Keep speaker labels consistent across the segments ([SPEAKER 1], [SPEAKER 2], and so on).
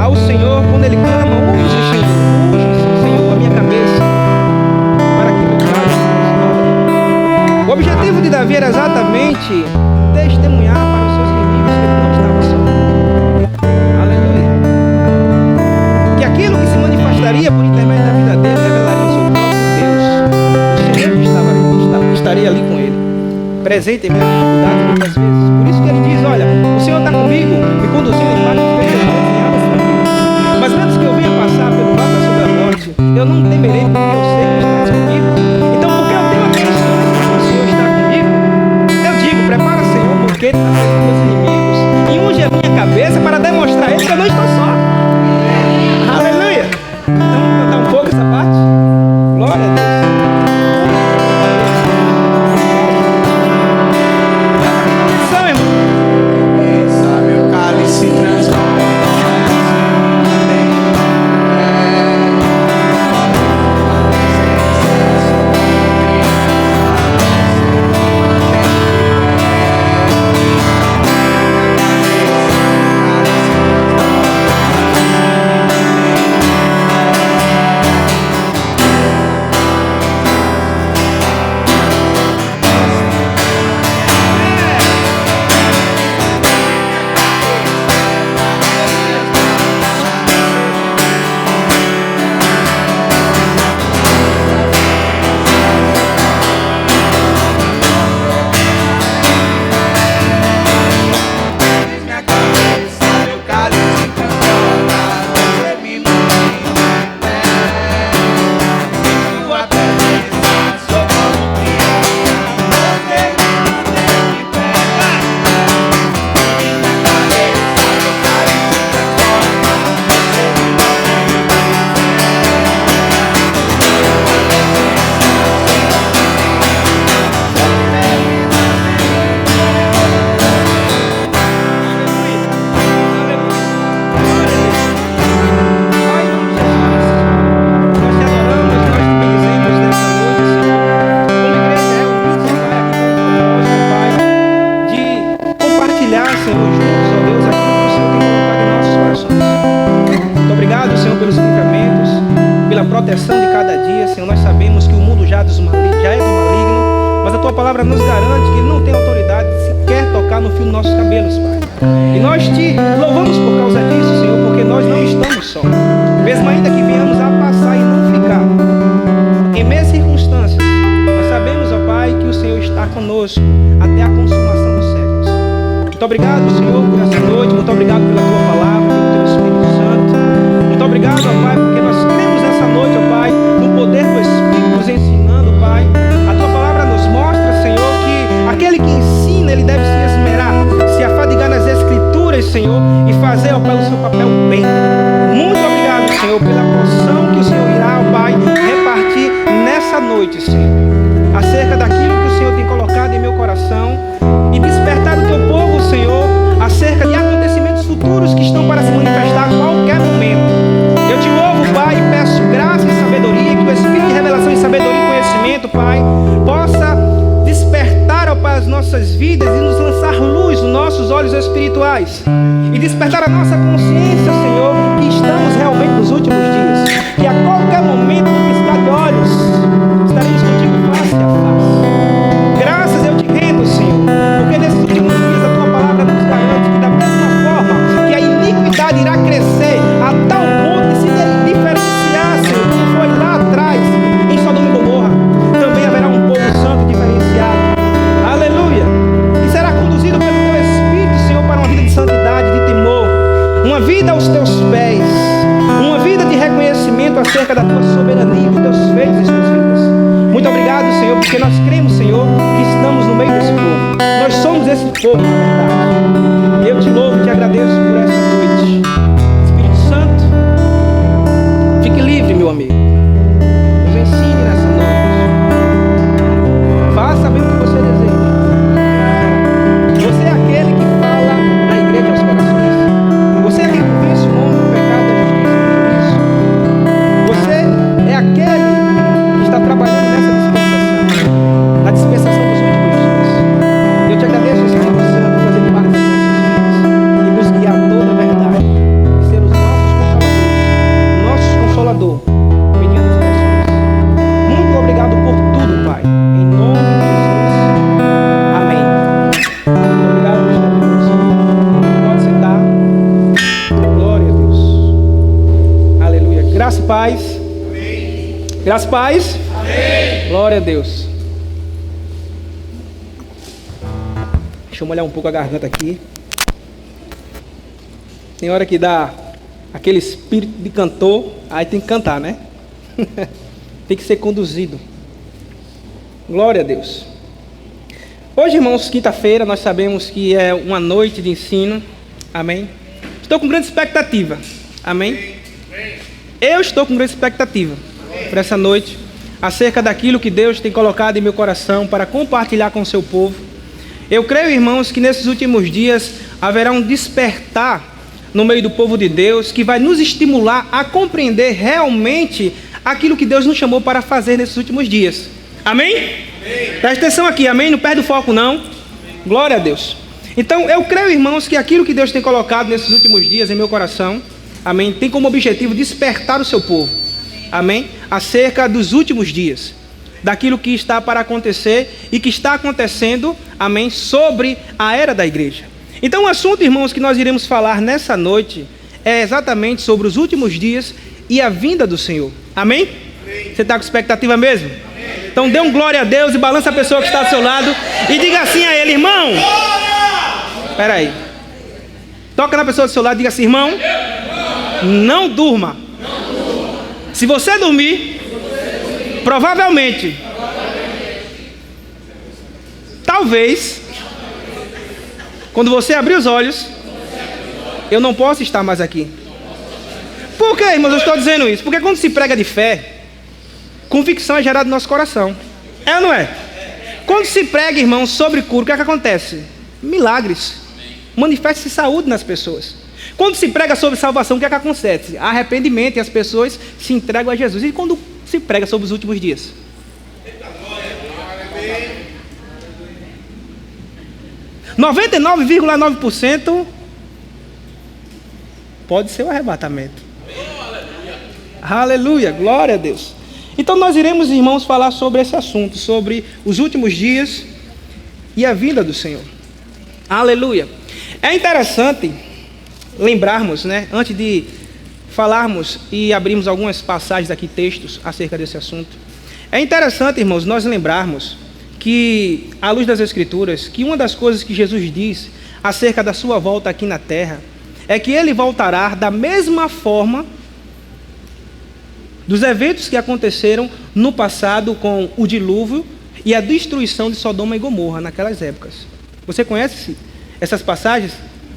[SPEAKER 1] ao Senhor quando ele clama: unge, Senhor, a minha cabeça, para que meu caso não. O objetivo de Davi era exatamente testemunhar para os seus inimigos que ele não estava só. Aleluia. Que aquilo que se manifestaria por intermédio da vida dele revelaria o seu próprio Deus. O Senhor estaria ali com ele, presente em minhas dificuldades muitas vezes. Por isso que ele diz: olha, o Senhor está comigo, me conduzindo em paz em águas tranquilas. Mas antes que eu venha passar pelo vale da sombra da morte, eu não temerei, porque eu sei que estás comigo. Então, porque eu tenho a condição de que o Senhor está comigo, eu digo: prepara, Senhor, porque ele está com meus inimigos, e unge a minha cabeça para demonstrar a ele que eu não estou só. Aleluia. Então, vamos cantar um pouco essa parte? Glória a Deus. Proteção de cada dia, Senhor. Nós sabemos que o mundo já é do maligno, mas a Tua palavra nos garante que Ele não tem autoridade de sequer tocar no fio dos nossos cabelos, Pai. E nós Te louvamos por causa disso, Senhor, porque nós não estamos só. Mesmo ainda que venhamos a passar e não ficar em meias circunstâncias, nós sabemos, ó Pai, que o Senhor está conosco até a consumação dos séculos. Muito obrigado, Senhor, por essa noite. Muito obrigado pela Tua palavra, pelo Teu Espírito Santo. Muito obrigado, ó Pai, porque nós cremos essa noite, ó Pai, no poder do Espírito nos ensinando, Pai. A Tua palavra nos mostra, Senhor, que aquele que ensina, ele deve se esmerar, se afadigar nas Escrituras, Senhor, e fazer, ó Pai, o seu papel bem. Muito obrigado, Senhor, pela porção que o Senhor irá, ó Pai, repartir nessa noite, Senhor, acerca daquilo que o Senhor tem colocado em meu coração e despertar o Teu povo, Senhor, acerca de acontecimentos futuros que estão para se manifestar a qualquer momento. Eu Te louvo, Pai, e peço graça e sabedoria, que o Espírito de revelação e sabedoria e conhecimento, Pai, possa despertar, ó Pai, as nossas vidas e nos lançar luz nos nossos olhos espirituais e despertar a nossa consciência, Senhor, que estamos realmente nos últimos dias, que a qualquer momento, no piscar de olhos, estaremos contigo face a face. Graças eu Te rendo, Senhor, porque nesses últimos dias a Tua palavra nos garante que da mesma forma que a iniquidade irá crescer a tal ponto de se diferenciar, Senhor, como foi lá atrás em Sodoma e Gomorra, também haverá um povo santo diferenciado. Aleluia! Que será conduzido pelo Teu Espírito, Senhor, para uma vida de santidade, de temor, uma vida aos Teus pés, uma vida de reconhecimento acerca da Tua soberania, dos Teus feitos e Suas vidas. Muito obrigado, Senhor, porque nós cremos, Senhor, que estamos no meio desse povo. Nós somos esse povo, na verdade. Eu Te louvo e Te agradeço por essa noite. Espírito Santo, fique livre, meu amigo. Nos ensine nessa noite. Faça bem o que você deseja. Você é aquele que fala na igreja aos corações. Você é aquele que vence o mundo do pecado, da justiça e do juízo. Você é aquele que está trabalhando nessa dispensação, na dispensação dos últimos dias. Eu Te agradeço, Espírito Santo, por fazer parte das nossas vidas. paz. Amém. Graças paz. Amém. Glória a Deus. Deixa eu molhar um pouco a garganta aqui. Tem hora que dá aquele espírito de cantor, aí tem que cantar, né? Tem que ser conduzido. Glória a Deus. Hoje, irmãos, quinta-feira, nós sabemos que é uma noite de ensino. Amém? Estou com grande expectativa. Amém? Eu estou com grande expectativa para essa noite, acerca daquilo que Deus tem colocado em meu coração para compartilhar com o seu povo. Eu creio, irmãos, que nesses últimos dias haverá um despertar no meio do povo de Deus, que vai nos estimular a compreender realmente aquilo que Deus nos chamou para fazer nesses últimos dias. Amém? Amém. Presta atenção aqui, amém? Não perde o foco não. Glória a Deus. Então eu creio, irmãos, que aquilo que Deus tem colocado nesses últimos dias em meu coração, amém, tem como objetivo despertar o seu povo, amém, acerca dos últimos dias, daquilo que está para acontecer e que está acontecendo, amém, sobre a era da igreja. Então o assunto, irmãos, que nós iremos falar nessa noite é exatamente sobre os últimos dias e a vinda do Senhor. Amém? Amém. Você está com expectativa mesmo? Amém. Então dê um glória a Deus e balança a pessoa que está do seu lado e diga assim a ele: irmão, espera aí, toca na pessoa do seu lado e diga assim: irmão, não durma. Se você dormir, provavelmente, talvez, quando você abrir os olhos, eu não posso estar mais aqui. Por que, irmãos, eu estou dizendo isso? Porque quando se prega de fé, convicção é gerada no nosso coração. É ou não é? Quando se prega, irmãos, sobre cura, o que é que acontece? Milagres. Manifesta-se saúde nas pessoas. Quando se prega sobre salvação, o que é que acontece? Arrependimento, e as pessoas se entregam a Jesus. E quando se prega sobre os últimos dias? 99,9% pode ser o arrebatamento. Aleluia, glória a Deus. Então nós iremos, irmãos, falar sobre esse assunto, sobre os últimos dias e a vinda do Senhor. Aleluia. É interessante lembrarmos, né, antes de falarmos e abrirmos algumas passagens aqui, textos acerca desse assunto. É interessante, irmãos, nós lembrarmos que, à luz das Escrituras, que uma das coisas que Jesus diz acerca da sua volta aqui na terra é que ele voltará da mesma forma dos eventos que aconteceram no passado com o dilúvio e a destruição de Sodoma e Gomorra naquelas épocas. Você conhece essas passagens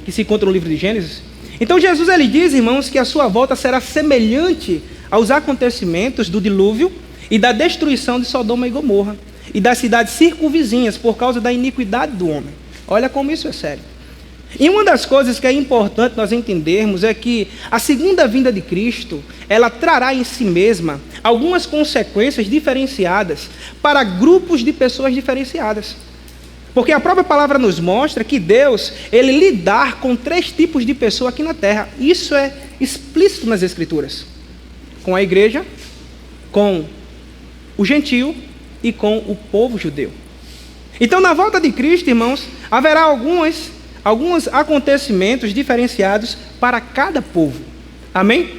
[SPEAKER 1] que se encontram no livro de Gênesis? Então Jesus, ele diz, irmãos, que a sua volta será semelhante aos acontecimentos do dilúvio e da destruição de Sodoma e Gomorra e das cidades circunvizinhas por causa da iniquidade do homem. Olha como isso é sério. E uma das coisas que é importante nós entendermos é que a segunda vinda de Cristo, ela trará em si mesma algumas consequências diferenciadas para grupos de pessoas diferenciadas. Porque a própria palavra nos mostra que Deus, ele lidar com 3 tipos de pessoa aqui na terra. Isso é explícito nas Escrituras. Com a igreja, com o gentio e com o povo judeu. Então, na volta de Cristo, irmãos, haverá alguns acontecimentos diferenciados para cada povo. Amém?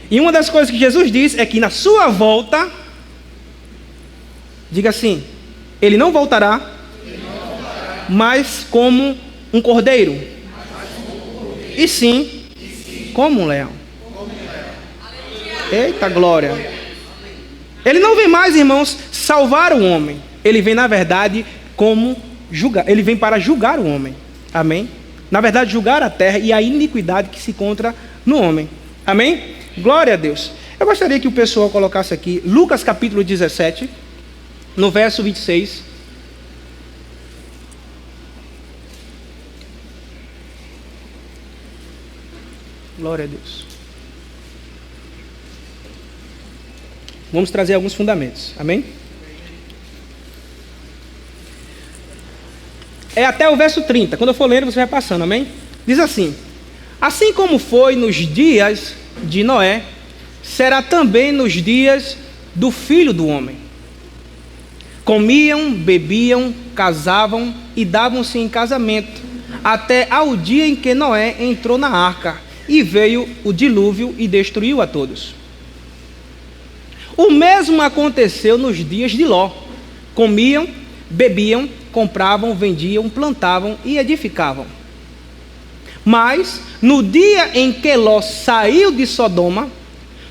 [SPEAKER 1] E uma das coisas que Jesus diz é que na sua volta, diga assim, ele não voltará, mas como um cordeiro, e sim como um leão. Eita glória! Ele não vem mais, irmãos, salvar o homem. Ele vem, na verdade, como julgar. Ele vem para julgar o homem. Amém? Na verdade, julgar a terra e a iniquidade que se encontra no homem. Amém? Glória a Deus. Eu gostaria que o pessoal colocasse aqui Lucas capítulo 17, no verso 26. Glória a Deus. Vamos trazer alguns fundamentos. Amém? É até o verso 30. Quando eu for lendo, você vai passando. Amém? Diz assim: assim como foi nos dias de Noé, será também nos dias do Filho do Homem. Comiam, bebiam, casavam e davam-se em casamento, até ao dia em que Noé entrou na arca, e veio o dilúvio e destruiu a todos. O mesmo aconteceu nos dias de Ló. Comiam, bebiam, compravam, vendiam, plantavam e edificavam. Mas, no dia em que Ló saiu de Sodoma,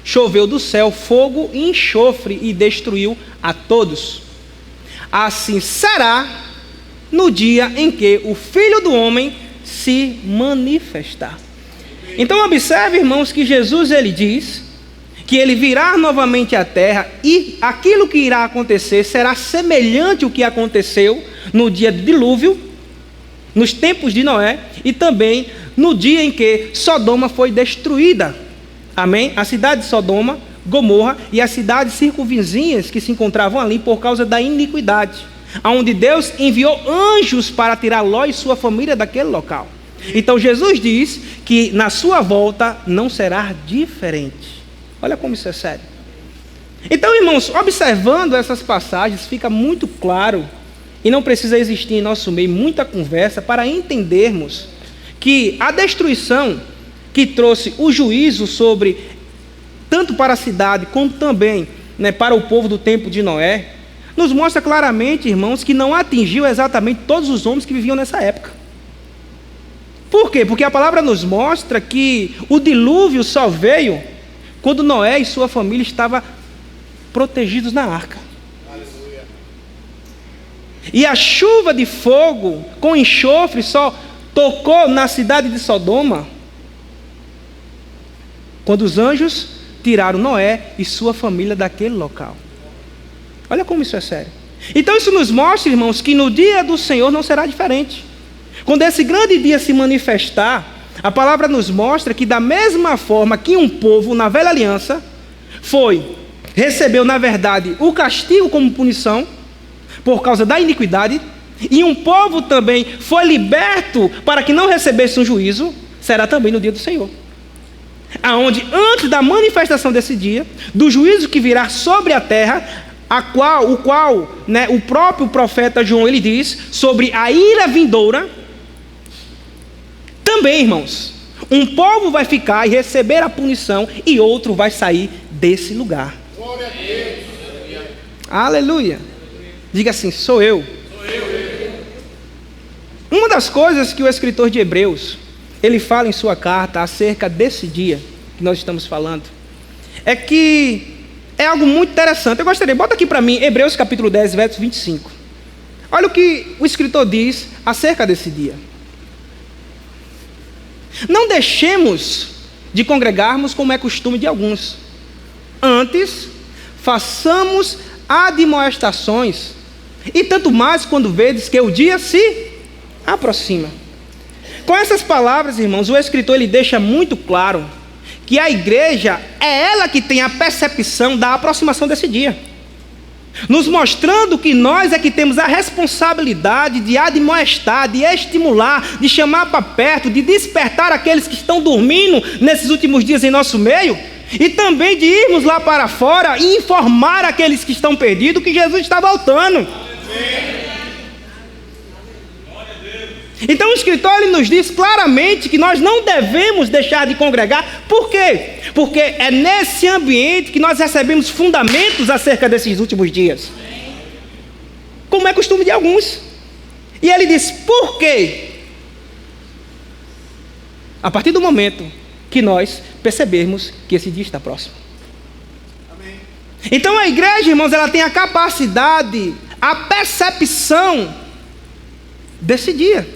[SPEAKER 1] choveu do céu fogo e enxofre e destruiu a todos. Assim será no dia em que o Filho do Homem se manifestar. Então observe, irmãos, que Jesus ele diz que ele virá novamente à terra e aquilo que irá acontecer será semelhante ao que aconteceu no dia do dilúvio, nos tempos de Noé e também no dia em que Sodoma foi destruída. Amém? A cidade de Sodoma, Gomorra e as cidades circunvizinhas que se encontravam ali por causa da iniquidade, onde Deus enviou anjos para tirar Ló e sua família daquele local. Então Jesus diz que na sua volta não será diferente. Olha como isso é sério. Então, irmãos, observando essas passagens, fica muito claro, e não precisa existir em nosso meio muita conversa para entendermos que a destruição que trouxe o juízo sobre, tanto para a cidade, como também para o povo do tempo de Noé, nos mostra claramente, irmãos, que não atingiu exatamente todos os homens que viviam nessa época. Por quê? Porque a palavra nos mostra que o dilúvio só veio quando Noé e sua família estavam protegidos na arca. Aleluia. E a chuva de fogo com enxofre só tocou na cidade de Sodoma quando os anjos tiraram Noé e sua família daquele local. Olha como isso é sério. Então isso nos mostra, irmãos, que no dia do Senhor não será diferente. Quando esse grande dia se manifestar, a palavra nos mostra que da mesma forma que um povo na velha aliança recebeu na verdade o castigo como punição por causa da iniquidade, e um povo também foi liberto para que não recebesse um juízo, será também no dia do Senhor. Aonde antes da manifestação desse dia, do juízo que virá sobre a terra, o próprio profeta João ele diz sobre a ira vindoura, também, irmãos, um povo vai ficar e receber a punição e outro vai sair desse lugar. Glória a Deus. Aleluia. Diga assim, sou eu. Uma das coisas que o escritor de Hebreus, ele fala em sua carta acerca desse dia que nós estamos falando, é que é algo muito interessante. Eu gostaria, bota aqui para mim, Hebreus capítulo 10, verso 25. Olha o que o escritor diz acerca desse dia. Não deixemos de congregarmos como é costume de alguns. Antes, façamos admoestações, e tanto mais quando vedes que o dia se aproxima. Com essas palavras, irmãos, o escritor ele deixa muito claro que a igreja é ela que tem a percepção da aproximação desse dia, nos mostrando que nós é que temos a responsabilidade de admoestar, de estimular, de chamar para perto, de despertar aqueles que estão dormindo nesses últimos dias em nosso meio, e também de irmos lá para fora e informar aqueles que estão perdidos que Jesus está voltando. Então o escritor ele nos diz claramente que nós não devemos deixar de congregar. Por quê? Porque é nesse ambiente que nós recebemos fundamentos acerca desses últimos dias, como é costume de alguns. E ele diz, por quê? A partir do momento que nós percebermos que esse dia está próximo. Amém. Então a igreja, irmãos, ela tem a capacidade, a percepção desse dia.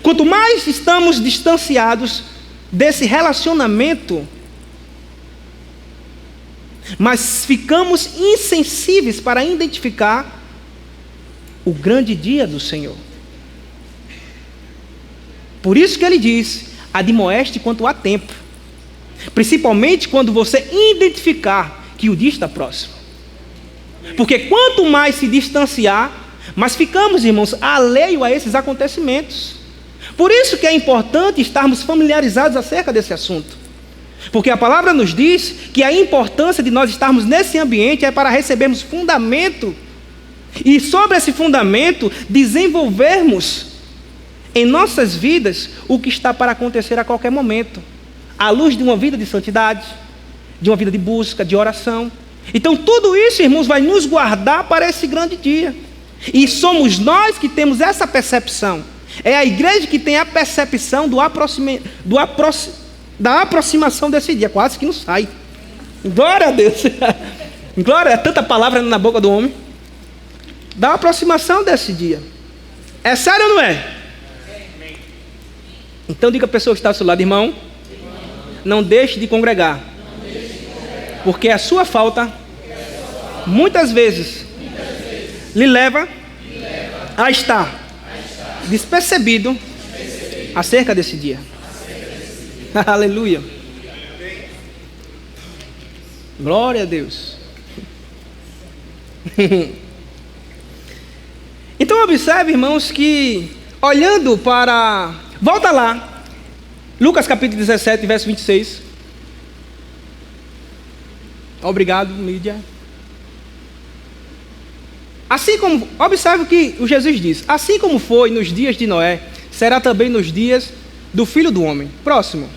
[SPEAKER 1] Quanto mais estamos distanciados desse relacionamento, mas ficamos insensíveis para identificar o grande dia do Senhor. Por isso que ele diz, admoeste quanto há tempo, principalmente quando você identificar que o dia está próximo. Porque quanto mais se distanciar, mais ficamos, irmãos, alheio a esses acontecimentos. Por isso que é importante estarmos familiarizados acerca desse assunto. Porque a palavra nos diz que a importância de nós estarmos nesse ambiente é para recebermos fundamento. E sobre esse fundamento, desenvolvermos em nossas vidas o que está para acontecer a qualquer momento. À luz de uma vida de santidade, de uma vida de busca, de oração. Então tudo isso, irmãos, vai nos guardar para esse grande dia. E somos nós que temos essa percepção. É a igreja que tem a percepção da aproximação desse dia. Quase que não sai. Glória a Deus. Glória, é tanta palavra na boca do homem. Da aproximação desse dia. É sério ou não é? Então diga a pessoa que está ao seu lado, irmão, não deixe de congregar. Porque a sua falta, muitas vezes, lhe leva a estar despercebido acerca desse dia. Aleluia. Glória a Deus. Então observe, irmãos, que olhando para... Volta lá. Lucas capítulo 17, verso 26. Obrigado, mídia. Assim como, observe o que o Jesus diz. Assim como foi nos dias de Noé, será também nos dias do Filho do Homem. Próximo.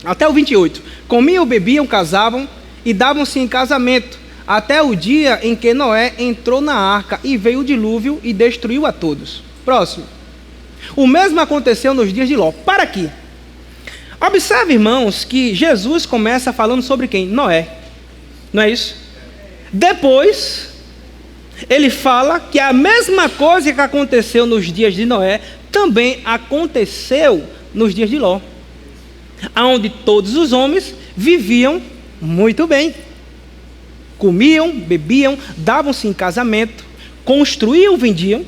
[SPEAKER 1] Até o 28. Comiam, bebiam, casavam e davam-se em casamento, até o dia em que Noé entrou na arca e veio o dilúvio e destruiu a todos. Próximo. O mesmo aconteceu nos dias de Ló. Para aqui. Observe, irmãos, que Jesus começa falando sobre quem? Noé. Não é isso? Depois, ele fala que a mesma coisa que aconteceu nos dias de Noé também aconteceu nos dias de Ló, onde todos os homens viviam muito bem. Comiam, bebiam, davam-se em casamento, construíam, vendiam.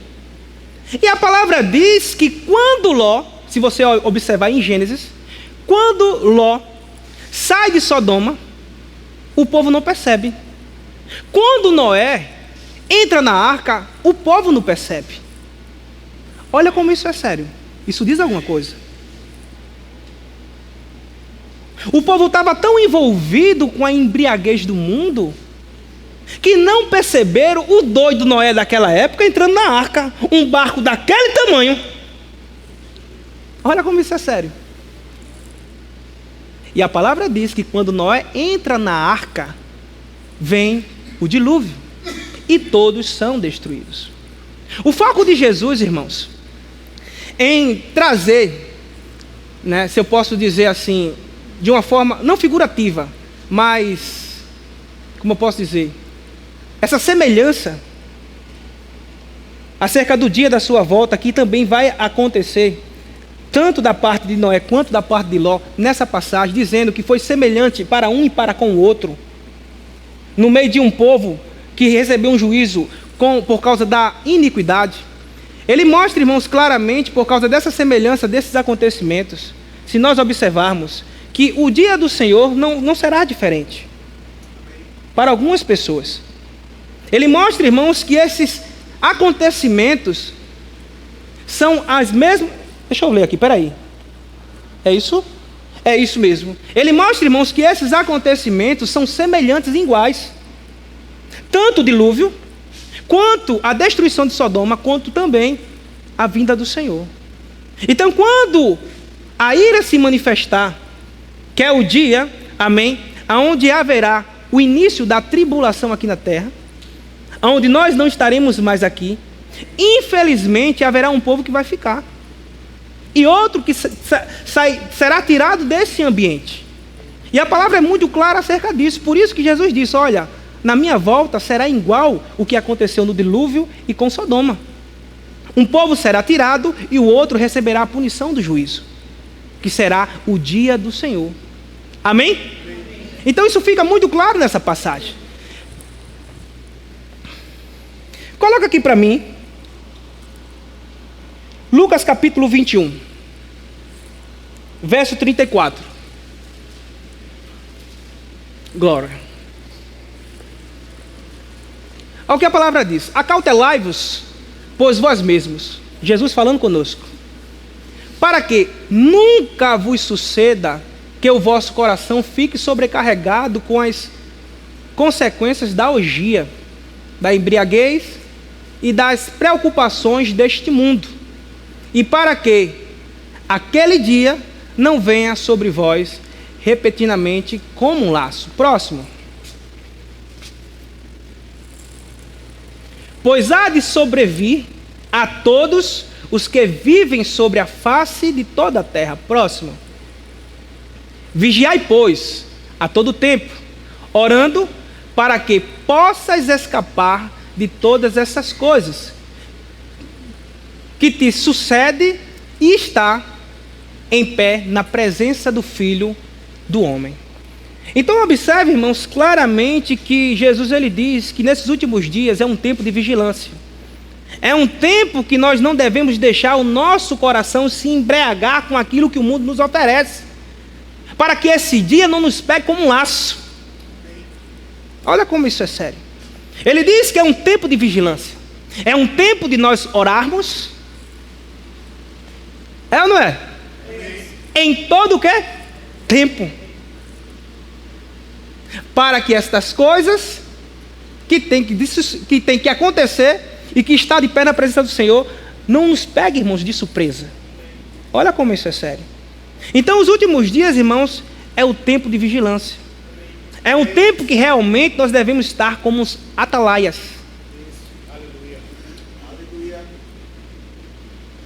[SPEAKER 1] E a palavra diz que quando Ló, se você observar em Gênesis, quando Ló sai de Sodoma, o povo não percebe. Quando Noé entra na arca, o povo não percebe. Olha como isso é sério. Isso diz alguma coisa. O povo estava tão envolvido com a embriaguez do mundo que não perceberam o doido Noé daquela época entrando na arca, um barco daquele tamanho. Olha como isso é sério. E a palavra diz que quando Noé entra na arca, vem o dilúvio e todos são destruídos. O foco de Jesus, irmãos, em trazer, né, se eu posso dizer assim, de uma forma não figurativa, mas, como eu posso dizer, essa semelhança acerca do dia da sua volta, que também vai acontecer, tanto da parte de Noé quanto da parte de Ló, nessa passagem, dizendo que foi semelhante para um e para com o outro, no meio de um povo que recebeu um juízo por causa da iniquidade. Ele mostra, irmãos, claramente, por causa dessa semelhança, desses acontecimentos, se nós observarmos, que o dia do Senhor não será diferente para algumas pessoas. Ele mostra, irmãos, que esses acontecimentos são as mesmas... Deixa eu ler aqui, peraí. É isso? É isso mesmo. Ele mostra, irmãos, que esses acontecimentos são semelhantes e iguais. Tanto o dilúvio, quanto a destruição de Sodoma, quanto também a vinda do Senhor. Então, quando a ira se manifestar, que é o dia, amém, onde haverá o início da tribulação aqui na terra, onde nós não estaremos mais aqui, infelizmente haverá um povo que vai ficar. E outro que será tirado desse ambiente. E a palavra é muito clara acerca disso. Por isso que Jesus disse, olha, na minha volta será igual o que aconteceu no dilúvio e com Sodoma. Um povo será tirado e o outro receberá a punição do juízo, que será o dia do Senhor. Amém? Então isso fica muito claro nessa passagem. Coloca aqui para mim Lucas capítulo 21, verso 34. Glória. Olha o que a palavra diz. Acautelai-vos, pois vós mesmos, Jesus falando conosco, para que nunca vos suceda que o vosso coração fique sobrecarregado com as consequências da orgia, da embriaguez e das preocupações deste mundo, e para que aquele dia não venha sobre vós repentinamente como um laço. Próximo. Pois há de sobrevir a todos os que vivem sobre a face de toda a terra. Próximo. Vigiai, pois, a todo tempo, orando para que possas escapar de todas essas coisas que te sucede e está em pé na presença do Filho do Homem. Então observe, irmãos, claramente que Jesus ele diz que nesses últimos dias é um tempo de vigilância. É um tempo que nós não devemos deixar o nosso coração se embriagar com aquilo que o mundo nos oferece, para que esse dia não nos pegue como um laço. Olha como isso é sério. Ele diz que é um tempo de vigilância. É um tempo de nós orarmos. É ou não é? Em todo o quê? Tempo. Para que estas coisas que tem que acontecer e que está de pé na presença do Senhor não nos pegue, irmãos, de surpresa. Olha como isso é sério. Então os últimos dias, irmãos, é o tempo de vigilância. É um tempo que realmente nós devemos estar como os atalaias.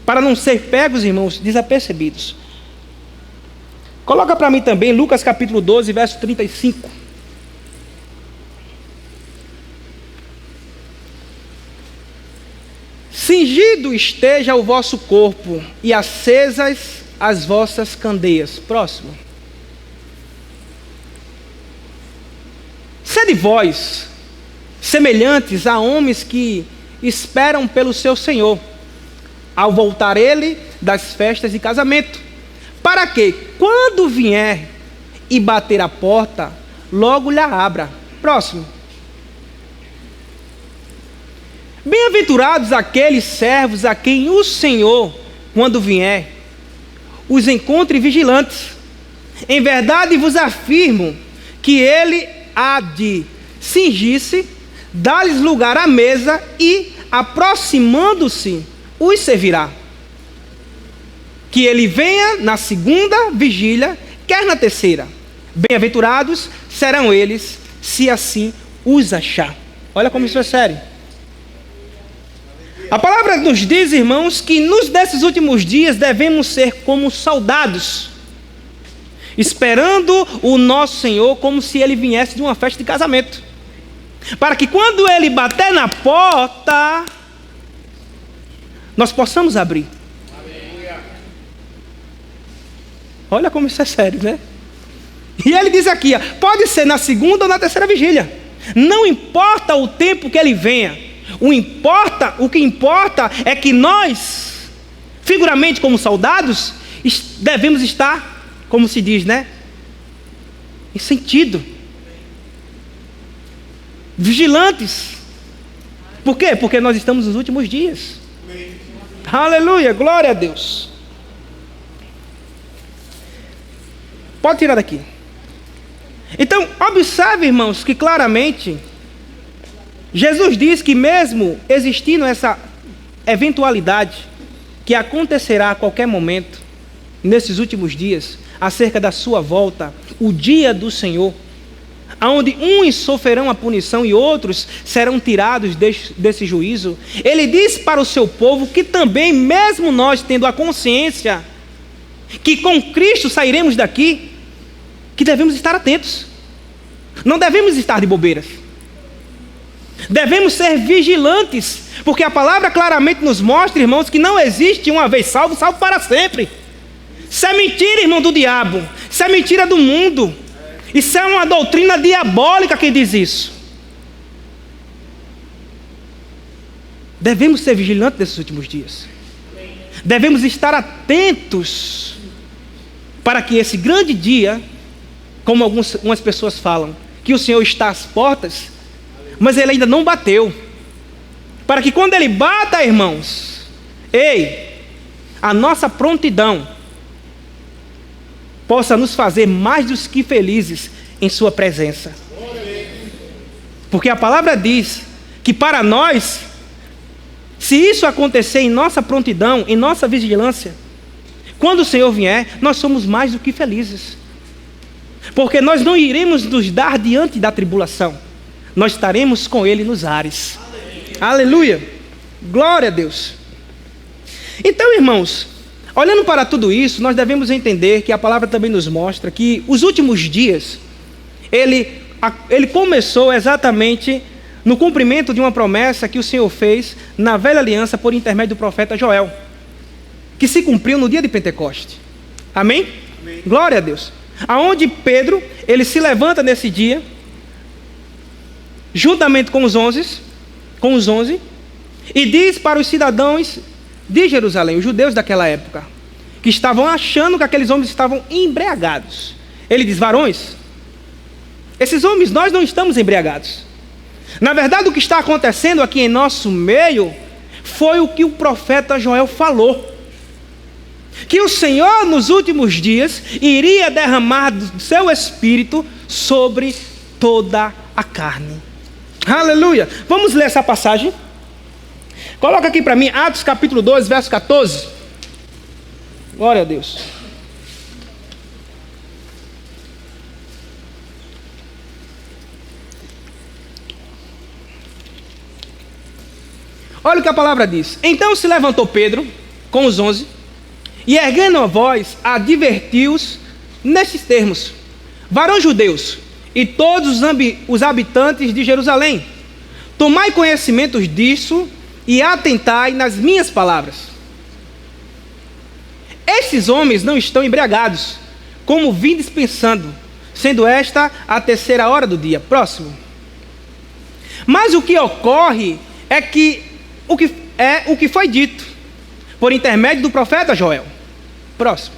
[SPEAKER 1] Para não ser pegos, irmãos, desapercebidos. Coloca para mim também Lucas capítulo 12, verso 35. Cingido esteja o vosso corpo e acesas as vossas candeias. Próximo. Sede vós, semelhantes a homens que esperam pelo seu Senhor, ao voltar ele das festas de casamento, para que, quando vier e bater a porta, logo lhe abra. Próximo. Bem-aventurados aqueles servos a quem o Senhor, quando vier, os encontre vigilantes. Em verdade vos afirmo que ele há de cingir-se, dar-lhes lugar à mesa e, aproximando-se, os servirá. Que ele venha na segunda vigília, quer na terceira. Bem-aventurados serão eles, se assim os achar. Olha como isso é sério. A palavra nos diz, irmãos, que desses últimos dias devemos ser como soldados, esperando o nosso Senhor como se ele viesse de uma festa de casamento, para que quando ele bater na porta, nós possamos abrir. Olha como isso é sério, né? E ele diz aqui, pode ser na segunda ou na terceira vigília, não importa o tempo que ele venha. O que importa é que nós, figuramente como soldados, devemos estar, como se diz, né? Em sentido. Vigilantes. Por quê? Porque nós estamos nos últimos dias. Aleluia, glória a Deus. Pode tirar daqui. Então, observe, irmãos, que claramente Jesus diz que mesmo existindo essa eventualidade que acontecerá a qualquer momento, nesses últimos dias, acerca da sua volta, o dia do Senhor, onde uns sofrerão a punição e outros serão tirados desse juízo, ele diz para o seu povo que também, mesmo nós tendo a consciência que com Cristo sairemos daqui, que devemos estar atentos, não devemos estar de bobeiras. Devemos ser vigilantes, porque a palavra claramente nos mostra, irmãos, que não existe uma vez salvo, salvo para sempre. Isso é mentira, irmão, do diabo. Isso é mentira do mundo. Isso é uma doutrina diabólica que diz isso. Devemos ser vigilantes nesses últimos dias. Devemos estar atentos para que esse grande dia, como algumas pessoas falam, que o Senhor está às portas, mas ele ainda não bateu, para que quando ele bata, irmãos, a nossa prontidão possa nos fazer mais do que felizes em sua presença. Porque a palavra diz que para nós, se isso acontecer em nossa prontidão, em nossa vigilância, quando o Senhor vier, nós somos mais do que felizes. porque nós não iremos nos dar diante da tribulação, nós estaremos com Ele nos ares. Aleluia! Glória a Deus! Então, irmãos, olhando para tudo isso, nós devemos entender que a palavra também nos mostra que os últimos dias, ele começou exatamente no cumprimento de uma promessa que o Senhor fez na velha aliança por intermédio do profeta Joel, que se cumpriu no dia de Pentecoste. Amém? Amém. Glória a Deus. Aonde Pedro, ele se levanta nesse dia, juntamente com os 11, e diz para os cidadãos de Jerusalém, os judeus daquela época, que estavam achando que aqueles homens estavam embriagados. Ele diz: varões, esses homens, nós não estamos embriagados. Na verdade, o que está acontecendo aqui em nosso meio foi o que o profeta Joel falou, que o Senhor nos últimos dias iria derramar do seu Espírito sobre toda a carne. Aleluia! Vamos ler essa passagem? Coloca aqui para mim, Atos capítulo 2, verso 14. Glória a Deus. Olha o que a palavra diz. Então se levantou Pedro com os 11 e, erguendo a voz, advertiu-os nestes termos: varões judeus e todos os habitantes de Jerusalém, tomai conhecimento disso e atentai nas minhas palavras. Estes homens não estão embriagados, como vindes pensando, sendo esta a 3ª hora do dia. Próximo. Mas o que ocorre é que o que foi dito por intermédio do profeta Joel. Próximo.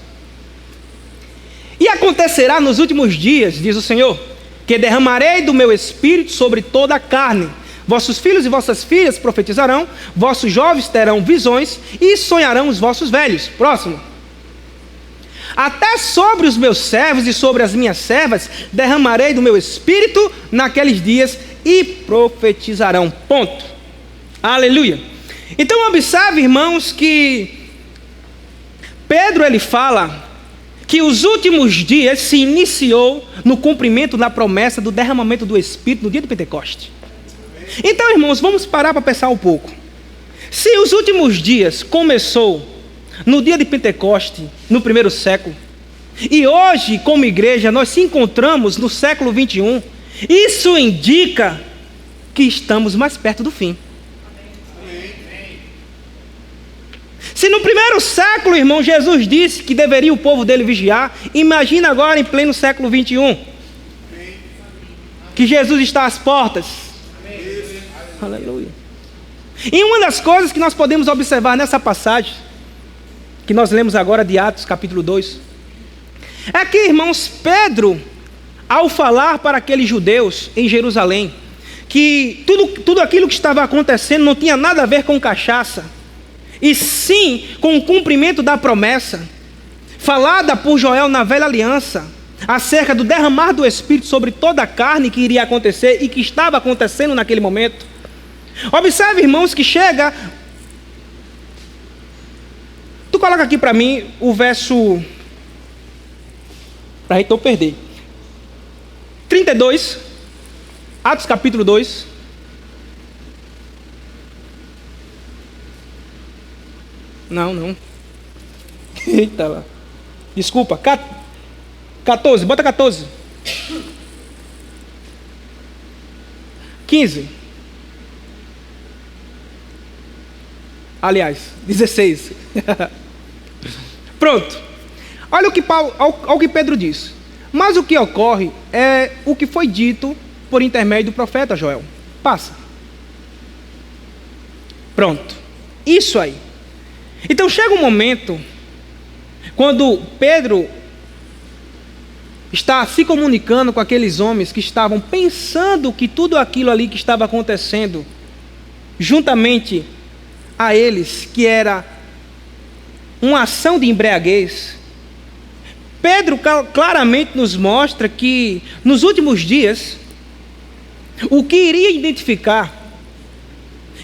[SPEAKER 1] E acontecerá nos últimos dias, diz o Senhor, que derramarei do meu espírito sobre toda a carne. Vossos filhos e vossas filhas profetizarão, vossos jovens terão visões e sonharão os vossos velhos. Próximo. Até sobre os meus servos e sobre as minhas servas derramarei do meu espírito naqueles dias e profetizarão. Ponto. Aleluia. Então observe, irmãos, que Pedro ele fala que os últimos dias se iniciou no cumprimento da promessa do derramamento do Espírito no dia de Pentecoste. Então, irmãos, vamos parar para pensar um pouco. Se os últimos dias começou no dia de Pentecoste, no 1º século, e hoje, como igreja, nós se encontramos no século 21, isso indica que estamos mais perto do fim. Se no 1º século, irmão, Jesus disse que deveria o povo dele vigiar, imagina agora em pleno século 21, que Jesus está às portas. Aleluia. E uma das coisas que nós podemos observar nessa passagem, que nós lemos agora de Atos capítulo 2, é que, irmãos, Pedro, ao falar para aqueles judeus em Jerusalém, que tudo aquilo que estava acontecendo não tinha nada a ver com cachaça, e sim com o cumprimento da promessa, falada por Joel na velha aliança, acerca do derramar do Espírito sobre toda a carne que iria acontecer e que estava acontecendo naquele momento. Observe, irmãos, que chega... Tu coloca aqui para mim o verso... para a gente não perder. 32, Atos capítulo 2. Não. Eita lá. Desculpa. 14, bota 14. 15. Aliás, 16. Pronto. Olha o que Pedro diz. Mas o que ocorre é o que foi dito por intermédio do profeta Joel. Passa. Pronto. Isso aí. Então chega um momento, quando Pedro está se comunicando com aqueles homens que estavam pensando que tudo aquilo ali que estava acontecendo, juntamente a eles, que era uma ação de embriaguez, Pedro claramente nos mostra que nos últimos dias, o que iria identificar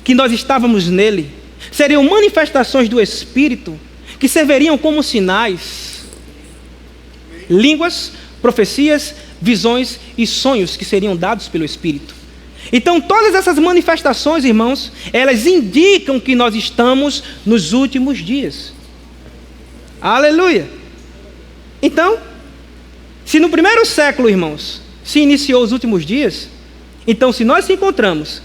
[SPEAKER 1] que nós estávamos nele, seriam manifestações do Espírito que serviriam como sinais, línguas, profecias, visões e sonhos que seriam dados pelo Espírito. Então, todas essas manifestações, irmãos, elas indicam que nós estamos nos últimos dias. Aleluia! Então, se no primeiro século, irmãos, se iniciou os últimos dias, então se nós se encontramos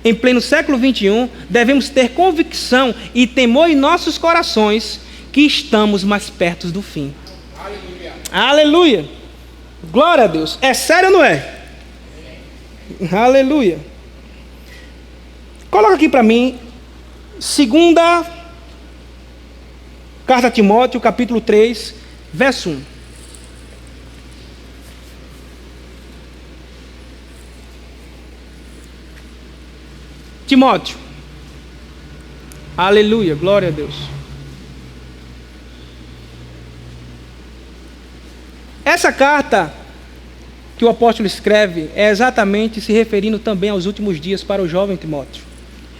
[SPEAKER 1] em pleno século 21, devemos ter convicção e temor em nossos corações que estamos mais perto do fim. Aleluia! Aleluia! Glória a Deus! É sério ou não é? Aleluia! Coloca aqui para mim, segunda carta a Timóteo, capítulo 3, verso 1. Timóteo. Aleluia, glória a Deus. Essa carta que o apóstolo escreve é exatamente se referindo também aos últimos dias para o jovem Timóteo.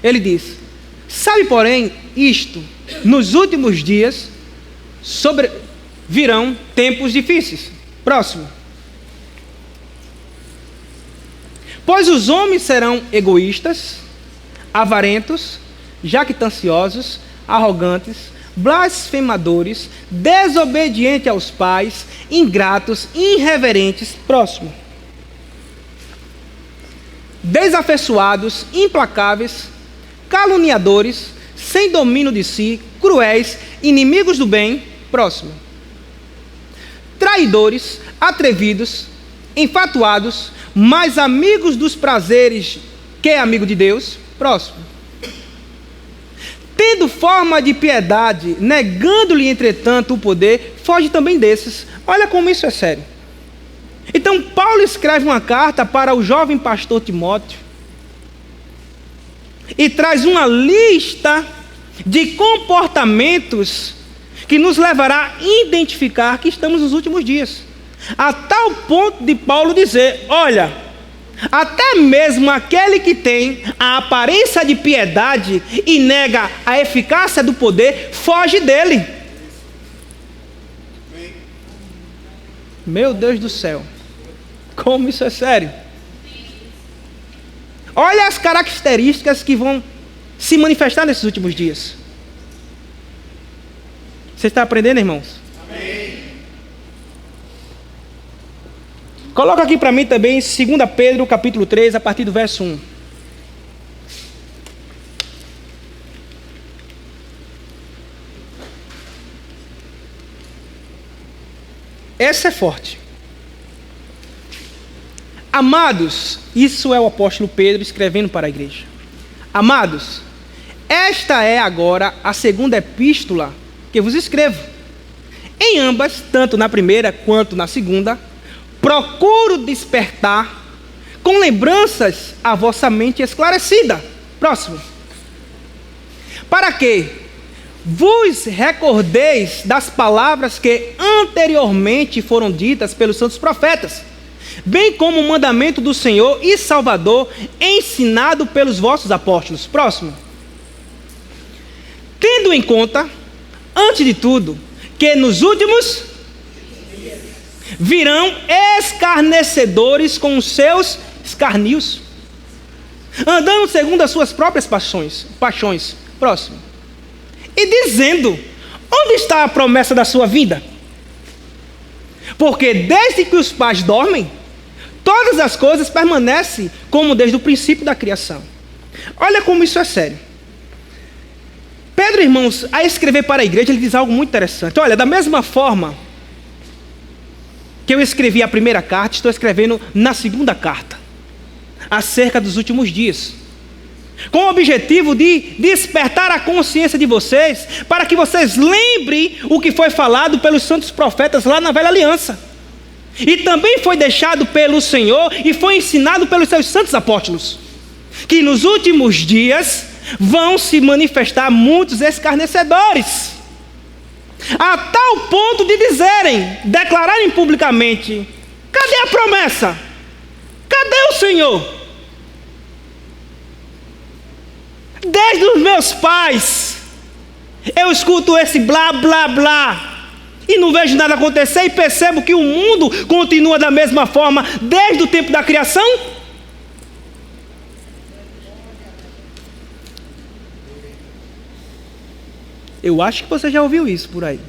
[SPEAKER 1] Ele diz: sabe, porém, isto, nos últimos dias virão tempos difíceis. Próximo. Pois os homens serão egoístas, avarentos, jactanciosos, arrogantes, blasfemadores, desobedientes aos pais, ingratos, irreverentes. Próximo. Desafeiçoados, implacáveis, caluniadores, sem domínio de si, cruéis, inimigos do bem. Próximo. Traidores, atrevidos, enfatuados, mais amigos dos prazeres que amigo de Deus. Próximo. Tendo forma de piedade, negando-lhe, entretanto, o poder, foge também desses. Olha como isso é sério. Então, Paulo escreve uma carta para o jovem pastor Timóteo e traz uma lista de comportamentos que nos levará a identificar que estamos nos últimos dias. A tal ponto de Paulo dizer: olha, até mesmo aquele que tem a aparência de piedade e nega a eficácia do poder, foge dele. Meu Deus do céu, como isso é sério. Olha as características que vão se manifestar nesses últimos dias. Você está aprendendo, irmãos? Amém. Coloca aqui para mim também 2 Pedro, capítulo 3, a partir do verso 1. Essa é forte. Amados, isso é o apóstolo Pedro escrevendo para a igreja. Amados, esta é agora a segunda epístola que vos escrevo. Em ambas, tanto na primeira quanto na segunda, procuro despertar com lembranças a vossa mente esclarecida. Próximo. Para que vos recordeis das palavras que anteriormente foram ditas pelos santos profetas, bem como o mandamento do Senhor e Salvador ensinado pelos vossos apóstolos. Próximo. Tendo em conta, antes de tudo, que nos últimos virão escarnecedores com os seus escarnios, andando segundo as suas próprias paixões. Próximo. E dizendo: onde está a promessa da sua vinda? Porque desde que os pais dormem, todas as coisas permanecem como desde o princípio da criação. Olha como isso é sério. Pedro, irmãos, a escrever para a igreja, ele diz algo muito interessante. Olha, da mesma forma que eu escrevi a primeira carta, estou escrevendo na segunda carta, acerca dos últimos dias, com o objetivo de despertar a consciência de vocês, para que vocês lembrem o que foi falado pelos santos profetas lá na velha aliança, e também foi deixado pelo Senhor e foi ensinado pelos seus santos apóstolos, que nos últimos dias vão se manifestar muitos escarnecedores, a tal ponto de declararem publicamente: cadê a promessa? Cadê o Senhor? Desde os meus pais eu escuto esse blá blá blá, e não vejo nada acontecer e percebo que o mundo continua da mesma forma desde o tempo da criação? Eu acho que você já ouviu isso por aí.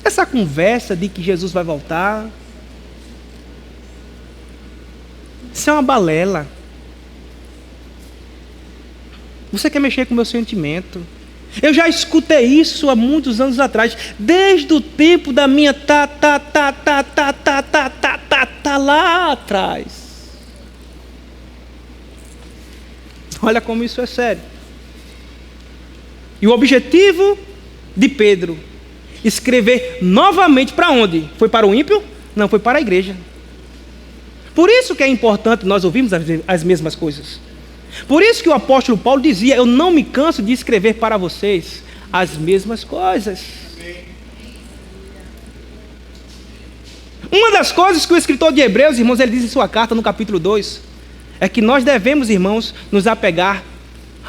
[SPEAKER 1] Essa conversa de que Jesus vai voltar, isso é uma balela. Você quer mexer com o meu sentimento? Eu já escutei isso há muitos anos atrás, desde o tempo da minha lá atrás. Olha como isso é sério. E o objetivo de Pedro, escrever novamente para onde? Foi para o ímpio? Não, foi para a igreja. Por isso que é importante nós ouvirmos as mesmas coisas. Por isso que o apóstolo Paulo dizia: eu não me canso de escrever para vocês as mesmas coisas. Uma das coisas que o escritor de Hebreus, irmãos, ele diz em sua carta no capítulo 2, é que nós devemos, irmãos, nos apegar,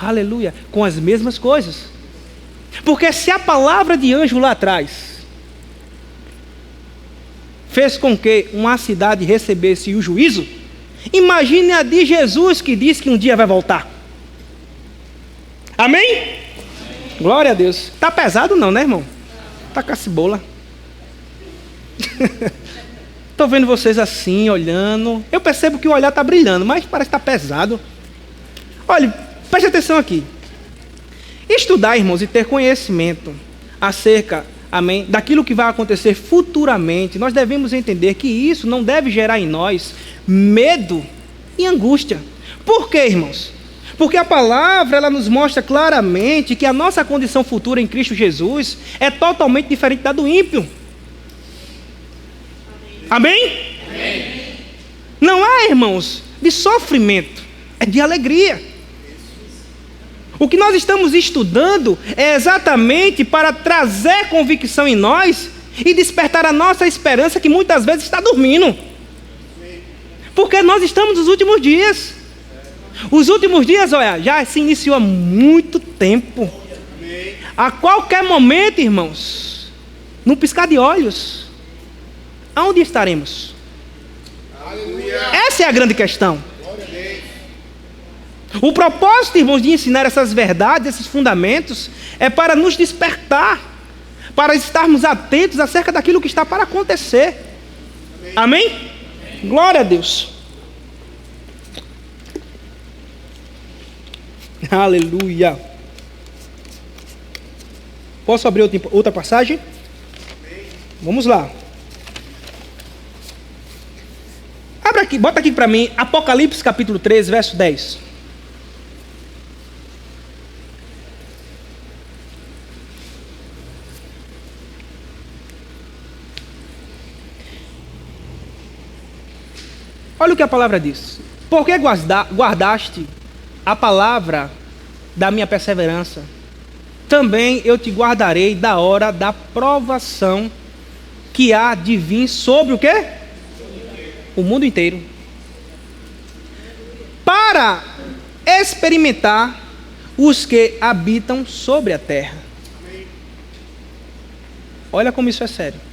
[SPEAKER 1] aleluia, com as mesmas coisas. Porque se a palavra de anjo lá atrás fez com que uma cidade recebesse o juízo, imagine a de Jesus, que diz que um dia vai voltar. Amém? Amém. Glória a Deus. Está pesado não, né, irmão? Está com a cebola. Estou vendo vocês assim, olhando. Eu percebo que o olhar está brilhando, mas parece que está pesado. Olha, preste atenção aqui. Estudar, irmãos, e ter conhecimento acerca, amém, daquilo que vai acontecer futuramente, nós devemos entender que isso não deve gerar em nós medo e angústia. Por quê, irmãos? Porque a palavra, ela nos mostra claramente que a nossa condição futura em Cristo Jesus é totalmente diferente da do ímpio. Amém? Amém. Não é, irmãos, de sofrimento, é de alegria. O que nós estamos estudando é exatamente para trazer convicção em nós e despertar a nossa esperança, que muitas vezes está dormindo. Porque nós estamos nos últimos dias. Os últimos dias, olha, já se iniciou há muito tempo. A qualquer momento, irmãos, num piscar de olhos, aonde estaremos? Essa é a grande questão. O propósito, irmãos, de ensinar essas verdades, esses fundamentos, é para nos despertar, para estarmos atentos acerca daquilo que está para acontecer. Amém? Amém? Glória a Deus. Aleluia. Posso abrir outra passagem? Vamos lá. Abra aqui, bota aqui para mim, Apocalipse capítulo 3, verso 10. Olha o que a palavra diz. Porque guardaste a palavra da minha perseverança, também eu te guardarei da hora da provação que há de vir sobre o quê? O mundo inteiro. Para experimentar os que habitam sobre a terra. Olha como isso é sério.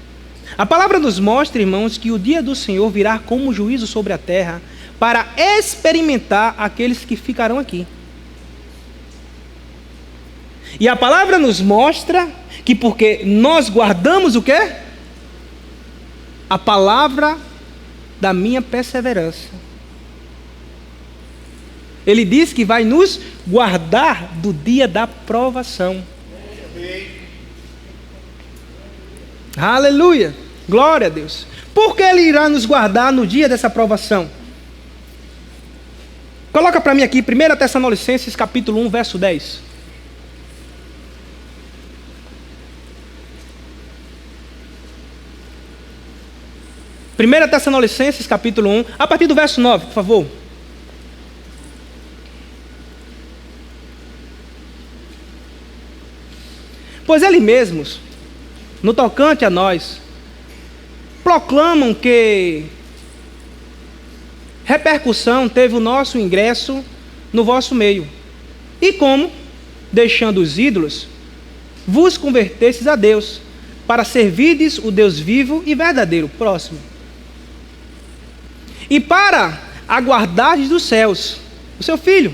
[SPEAKER 1] A palavra nos mostra, irmãos, que o dia do Senhor virá como juízo sobre a terra para experimentar aqueles que ficarão aqui. E a palavra nos mostra que porque nós guardamos o quê? A palavra da minha perseverança. Ele diz que vai nos guardar do dia da provação. Aleluia. Glória a Deus. Por que Ele irá nos guardar no dia dessa provação? Coloca para mim aqui 1 Tessalonicenses capítulo 1, verso 10. Primeira Tessalonicenses capítulo 1, a partir do verso 9, por favor. Pois eles mesmos, no tocante a nós, proclamam que repercussão teve o nosso ingresso no vosso meio. E como, deixando os ídolos, vos convertestes a Deus, para servirdes o Deus vivo e verdadeiro. Próximo. E para aguardardes dos céus o seu Filho,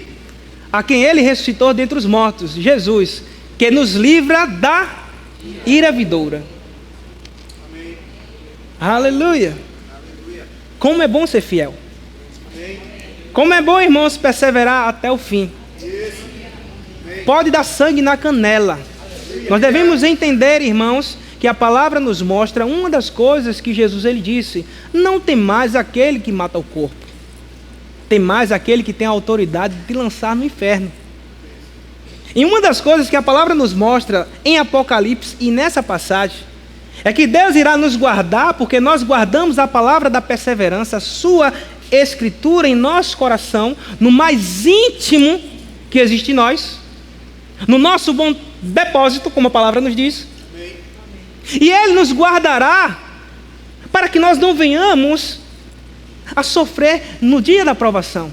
[SPEAKER 1] a quem ele ressuscitou dentre os mortos, Jesus, que nos livra da ira vindoura. Amém. Aleluia. Aleluia. Como é bom ser fiel. Amém. Como é bom, irmãos, perseverar até o fim. Pode dar sangue na canela. Nós devemos entender, irmãos, que a palavra nos mostra uma das coisas que Jesus ele disse: não tem mais aquele que mata o corpo, tem mais aquele que tem a autoridade de lançar no inferno. E uma das coisas que a palavra nos mostra em Apocalipse e nessa passagem é que Deus irá nos guardar, porque nós guardamos a palavra da perseverança, a sua escritura em nosso coração, no mais íntimo que existe em nós, no nosso bom depósito, como a palavra nos diz. Amém. E Ele nos guardará para que nós não venhamos a sofrer no dia da provação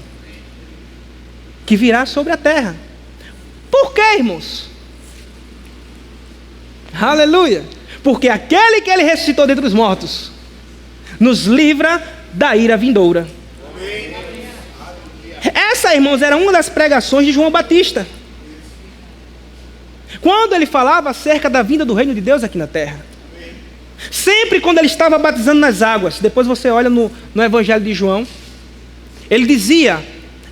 [SPEAKER 1] que virá sobre a terra. Por quê, irmãos? Aleluia! Porque aquele que Ele ressuscitou dentre os mortos nos livra da ira vindoura. Amém. Essa, irmãos, era uma das pregações de João Batista, quando ele falava acerca da vinda do reino de Deus aqui na terra. Sempre quando ele estava batizando nas águas, depois você olha no Evangelho de João, ele dizia: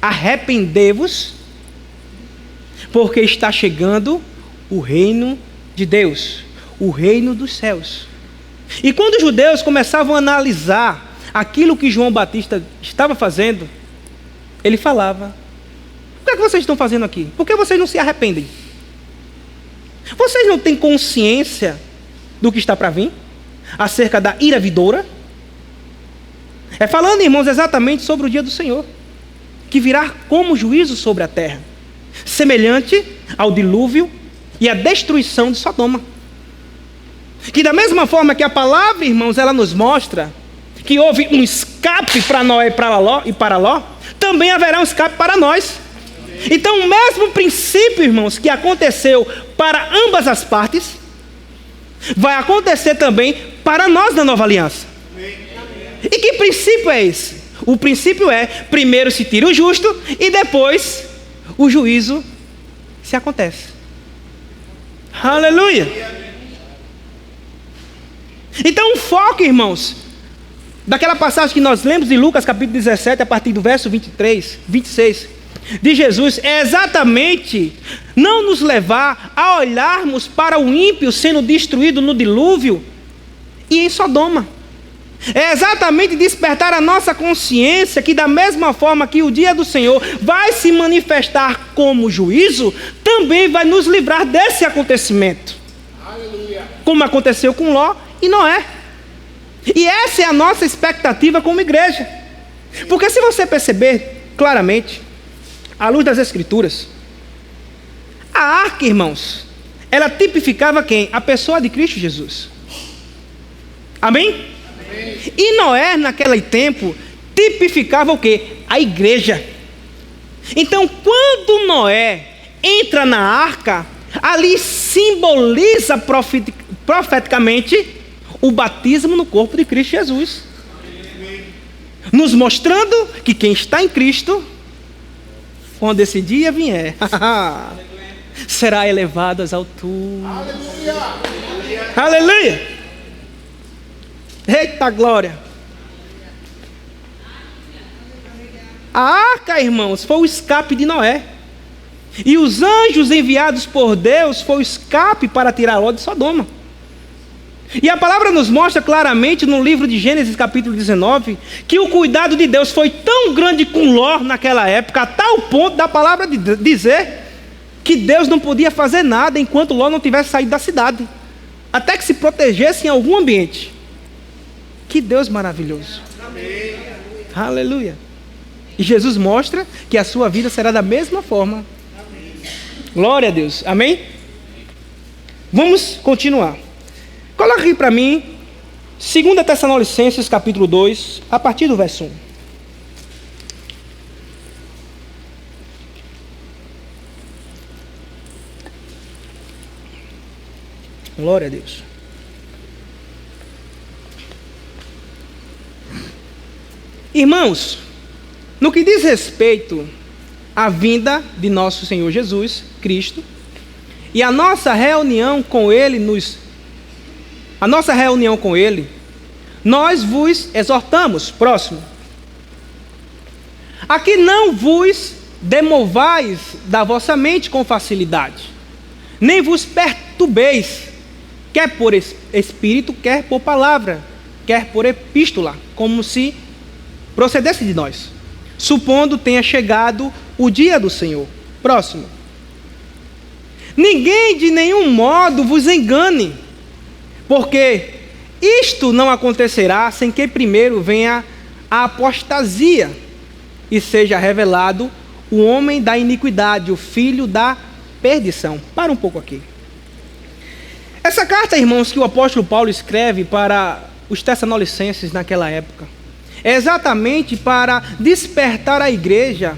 [SPEAKER 1] arrependei-vos, porque está chegando o reino de Deus, o reino dos céus. E quando os judeus começavam a analisar aquilo que João Batista estava fazendo, ele falava: o que é que vocês estão fazendo aqui? Por que vocês não se arrependem? Vocês não têm consciência do que está para vir? Acerca da ira vindoura? É falando, irmãos, exatamente sobre o dia do Senhor, que virá como juízo sobre a terra, semelhante ao dilúvio e à destruição de Sodoma. Que da mesma forma que a palavra, irmãos, ela nos mostra que houve um escape para Noé e para Ló, também haverá um escape para nós. Então o mesmo princípio, irmãos, que aconteceu para ambas as partes, vai acontecer também para nós na nova aliança. E que princípio é esse? O princípio é: primeiro se tira o justo e depois o juízo se acontece. Aleluia! Então o foco, irmãos, daquela passagem que nós lemos em Lucas capítulo 17, a partir do verso 23, 26, de Jesus, é exatamente não nos levar a olharmos para o ímpio sendo destruído no dilúvio e em Sodoma. É exatamente despertar a nossa consciência que da mesma forma que o dia do Senhor vai se manifestar como juízo, também vai nos livrar desse acontecimento. Aleluia. Como aconteceu com Ló e Noé. E essa é a nossa expectativa como igreja. Porque se você perceber claramente, à luz das Escrituras, a arca, irmãos, ela tipificava quem? A pessoa de Cristo Jesus. Amém? Amém. E Noé, naquele tempo, tipificava o quê? A igreja. Então, quando Noé entra na arca, ali simboliza profeticamente o batismo no corpo de Cristo Jesus. Amém. Nos mostrando que quem está em Cristo, quando esse dia vier, será elevado às alturas. Aleluia! Aleluia! Eita glória! A arca, irmãos, foi o escape de Noé. E os anjos enviados por Deus foi o escape para tirar Ló de Sodoma. E a palavra nos mostra claramente no livro de Gênesis capítulo 19, que o cuidado de Deus foi tão grande com Ló naquela época, a tal ponto da palavra dizer que Deus não podia fazer nada enquanto Ló não tivesse saído da cidade, até que se protegesse em algum ambiente. Que Deus maravilhoso. Amém. Aleluia. E Jesus mostra que a sua vida será da mesma forma. Amém. Glória a Deus. Amém? Vamos continuar. Coloque aqui para mim 2 Tessalonicenses capítulo 2, a partir do verso 1. Glória a Deus. Irmãos, no que diz respeito à vinda de nosso Senhor Jesus Cristo e a nossa reunião com Ele, nós vos exortamos, próximo, a que não vos demovais da vossa mente com facilidade, nem vos perturbeis, quer por espírito, quer por palavra, quer por epístola, como se procedesse de nós, supondo tenha chegado o dia do Senhor. Próximo. Ninguém de nenhum modo vos engane, porque isto não acontecerá sem que primeiro venha a apostasia e seja revelado o homem da iniquidade, o filho da perdição. Para um pouco aqui. Essa carta, irmãos, que o apóstolo Paulo escreve para os Tessalonicenses naquela época, é exatamente para despertar a igreja,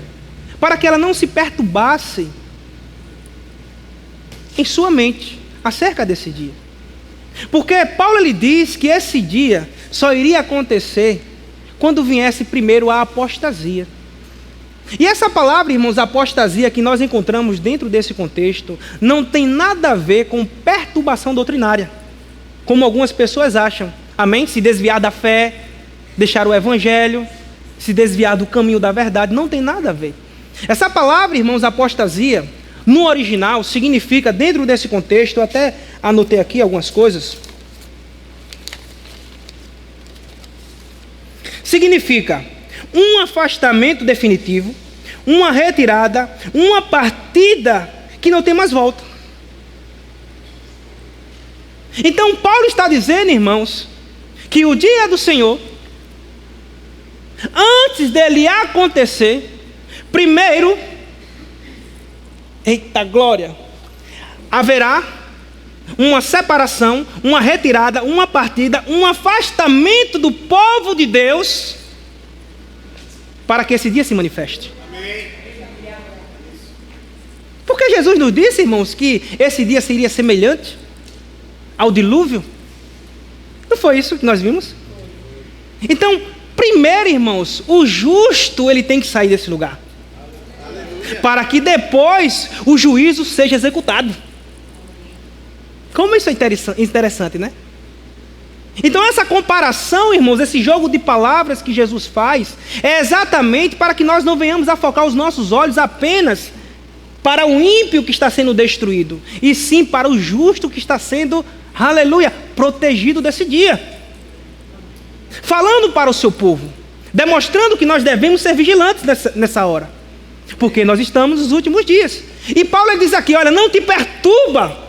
[SPEAKER 1] para que ela não se perturbasse em sua mente acerca desse dia. Porque Paulo lhe diz que esse dia só iria acontecer quando viesse primeiro a apostasia. E essa palavra, irmãos, apostasia, que nós encontramos dentro desse contexto, não tem nada a ver com perturbação doutrinária, como algumas pessoas acham. Amém? Se desviar da fé, deixar o evangelho, se desviar do caminho da verdade, não tem nada a ver. Essa palavra, irmãos, apostasia, no original, significa, dentro desse contexto, eu até anotei aqui algumas coisas, significa um afastamento definitivo, uma retirada, uma partida que não tem mais volta. Então Paulo está dizendo, irmãos, que o dia do Senhor, antes dele acontecer, primeiro, eita glória, haverá uma separação, uma retirada, uma partida, um afastamento do povo de Deus, para que esse dia se manifeste. Amém. Porque Jesus nos disse, irmãos, que esse dia seria semelhante ao dilúvio. Não foi isso que nós vimos? Então, primeiro, irmãos, o justo ele tem que sair desse lugar, para que depois o juízo seja executado. Como isso é interessante, né? Então essa comparação, irmãos, esse jogo de palavras que Jesus faz, é exatamente para que nós não venhamos a focar os nossos olhos apenas para o ímpio que está sendo destruído, e sim para o justo que está sendo, aleluia, protegido desse dia. Falando para o seu povo, demonstrando que nós devemos ser vigilantes nessa hora, porque nós estamos nos últimos dias. E Paulo diz aqui, olha, não te perturba